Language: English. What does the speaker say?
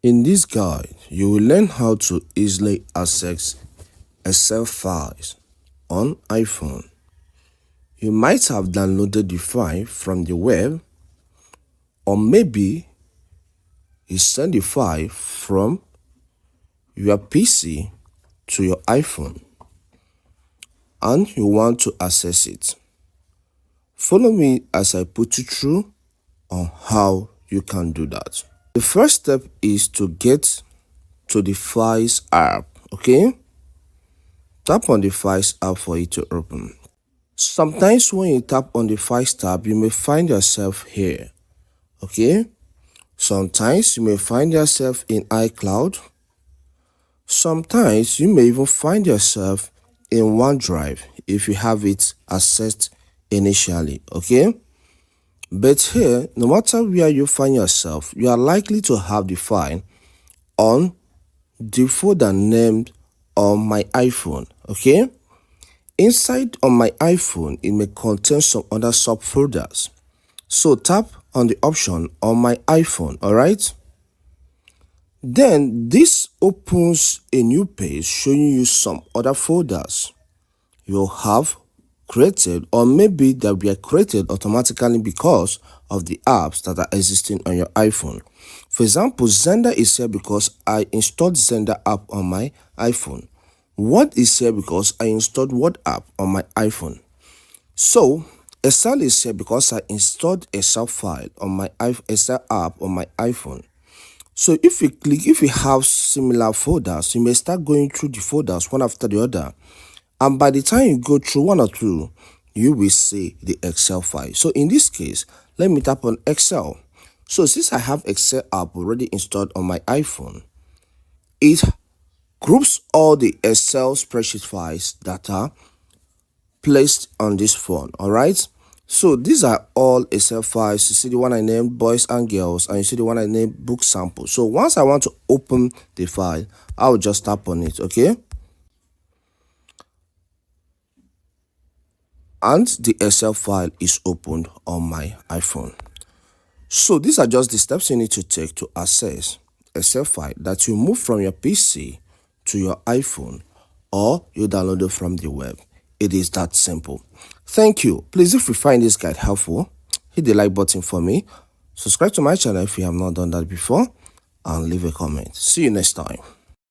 In this guide, you will learn how to easily access Excel files on iPhone. You might have downloaded the file from the web, or maybe you send the file from your PC to your iPhone and you want to access it. Follow me as I put you through on how you can do that. The first step is to get to the Files app, okay? Tap on the Files app for it to open. Sometimes when you tap on the Files tab, you may find yourself here, okay? Sometimes you may find yourself in iCloud. Sometimes you may even find yourself in OneDrive if you have it accessed initially, okay? But here, no matter where you find yourself, you are likely to have the file on the folder named on my iPhone, okay? Inside on my iPhone, it may contain some other subfolders. So tap on the option on my iPhone, all right? Then this opens a new page showing you some other folders you'll have created, or maybe they were created automatically because of the apps that are existing on your iPhone. For example, Xender is here because I installed Xender app on my iPhone. Word is here because I installed Word app on my iPhone. So Excel is here because I installed Excel file on my Excel app on my iPhone. So if you have similar folders, you may start going through the folders one after the other. And by the time you go through one or two, you will see the Excel file. So in this case, let me tap on Excel. So since I have Excel app already installed on my iPhone, it groups all the Excel spreadsheet files that are placed on this phone, all right? So these are all Excel files. You see the one I named boys and girls, and you see the one I named book sample. So once I want to open the file, I'll just tap on it, okay? And the Excel file is opened on my iPhone. So these are just the steps you need to take to access Excel file that you move from your PC to your iPhone, or you download it from the web. It is that simple. Thank you. Please, if you find this guide helpful, hit the like button for me, subscribe to my channel if you have not done that before, and leave a comment. See you next time.